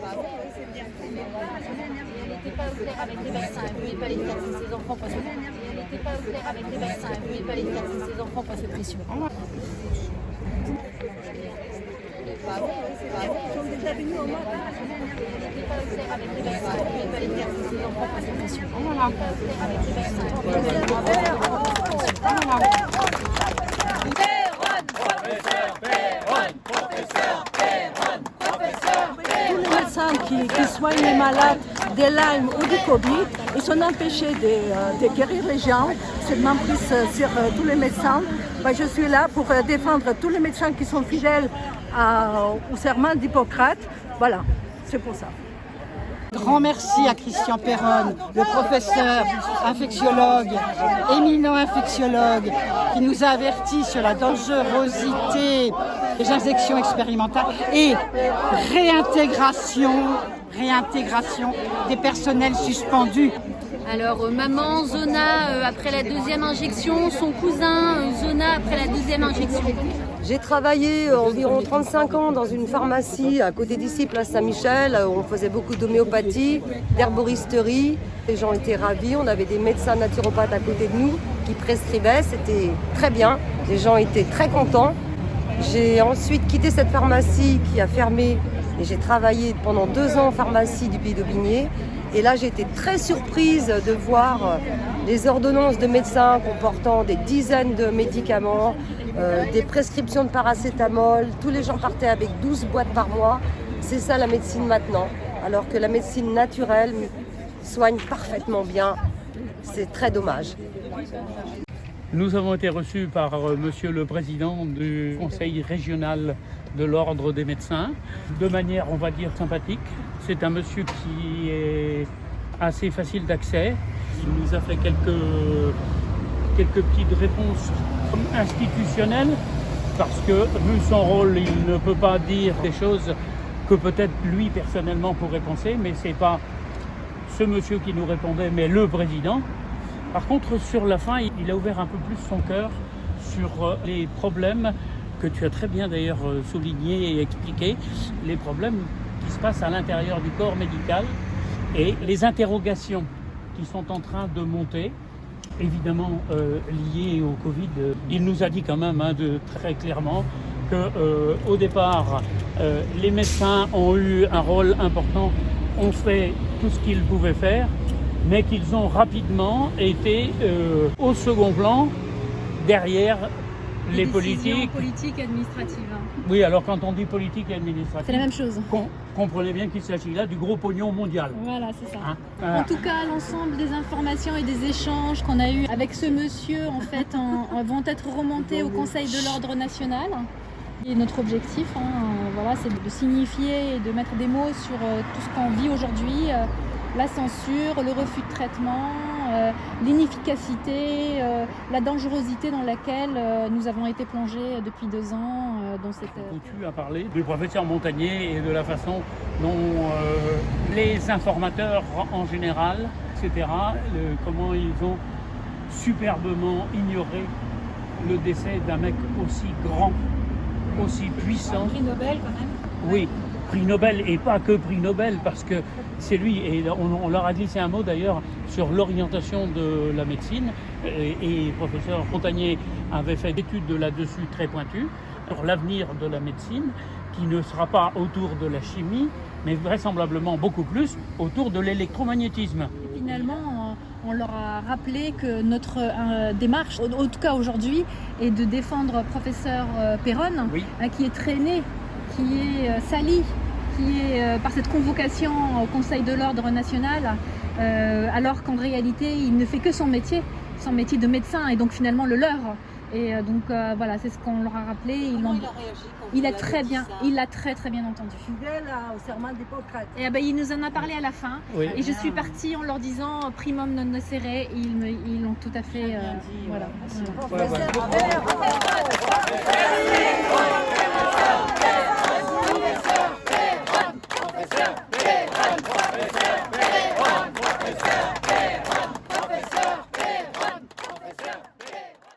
Elle n'était pas au clair avec les vaccins, elle ne voulait pas les faire si ses enfants passaient. Elle n'était pas au clair avec les vaccins, elle ne voulait pas les faire si ses enfants passaient pression. Ils sont déjà venus au mois. Elle n'était pas au clair avec les vaccins, elle ne voulait pas les faire si ses enfants passaient pression. Elle n'était pas au clair avec les vaccins, elle ne voulait pas les faire si ses enfants passaient Tous les médecins qui soignent les malades de Lyme ou du Covid, ils sont empêchés de guérir les gens. C'est m'emprise sur tous les médecins. Je suis là pour défendre tous les médecins qui sont fidèles au serment d'Hippocrate. Voilà, c'est pour ça. Grand merci à Christian Perron, le professeur infectiologue, éminent infectiologue, qui nous a avertis sur la dangerosité des injections expérimentales et réintégration des personnels suspendus. Alors maman, Zona après la deuxième injection, son cousin, Zona après la deuxième injection. J'ai travaillé environ 35 ans dans une pharmacie à côté d'ici, place Saint-Michel, où on faisait beaucoup d'homéopathie, d'herboristerie. Les gens étaient ravis, on avait des médecins naturopathes à côté de nous qui prescrivaient, c'était très bien. Les gens étaient très contents. J'ai ensuite quitté cette pharmacie qui a fermé et j'ai travaillé pendant 2 ans en pharmacie du Pays d'Aubigné. Et là, j'ai été très surprise de voir les ordonnances de médecins comportant des dizaines de médicaments, des prescriptions de paracétamol. Tous les gens partaient avec 12 boîtes par mois. C'est ça la médecine maintenant. Alors que la médecine naturelle soigne parfaitement bien. C'est très dommage. Nous avons été reçus par monsieur le président du conseil régional de l'ordre des médecins, de manière, on va dire, sympathique. C'est un monsieur qui est assez facile d'accès. Il nous a fait quelques petites réponses institutionnelles, parce que, vu son rôle, il ne peut pas dire des choses que peut-être lui, personnellement, pourrait penser, mais ce n'est pas ce monsieur qui nous répondait, mais le président. Par contre, sur la fin, il a ouvert un peu plus son cœur sur les problèmes que tu as très bien d'ailleurs souligné et expliqué, les problèmes qui se passent à l'intérieur du corps médical et les interrogations qui sont en train de monter, évidemment liées au Covid. Il nous a dit quand même très clairement qu'au départ, les médecins ont eu un rôle important, ont fait tout ce qu'ils pouvaient faire, mais qu'ils ont rapidement été au second plan, derrière les politiques administratives. Oui, alors quand on dit politique et administrative, C'est la même chose. Comprenez bien qu'il s'agit là du gros pognon mondial. Voilà, c'est ça. Voilà. En tout cas, l'ensemble des informations et des échanges qu'on a eus avec ce monsieur, en fait, vont être remontés au Conseil de l'Ordre national. Et notre objectif, voilà, c'est de signifier et de mettre des mots sur tout ce qu'on vit aujourd'hui, la censure, le refus de traitement, l'inefficacité, la dangerosité dans laquelle nous avons été plongés depuis 2 ans. Dans cette... Tu as parlé du professeur Montagnier et de la façon dont les informateurs en général, etc., comment ils ont superbement ignoré le décès d'un mec aussi grand, aussi puissant. Prix Nobel quand même. Oui, prix Nobel, et pas que prix Nobel, parce que c'est lui, et on leur a glissé un mot d'ailleurs sur l'orientation de la médecine, et le professeur Montagnier avait fait des études là-dessus très pointues, sur l'avenir de la médecine, qui ne sera pas autour de la chimie, mais vraisemblablement beaucoup plus autour de l'électromagnétisme. Et finalement, on leur a rappelé que notre démarche, en tout cas aujourd'hui, est de défendre professeur Perron, Oui. Qui est traîné, qui est sali, qui est par cette convocation au Conseil de l'Ordre national, alors qu'en réalité, il ne fait que son métier de médecin, et donc finalement le leur. Et donc voilà, c'est ce qu'on leur a rappelé. Comment il a réagi quand Il vous a avez très dit bien, ça il l'a très très bien entendu. Fidèle au serment d'Hippocrate. Et il nous en a parlé à la fin. Oui. Et je suis partie en leur disant primum non nocere. Ils l'ont tout à fait. Bien dit, Voilà. Professeur Perron.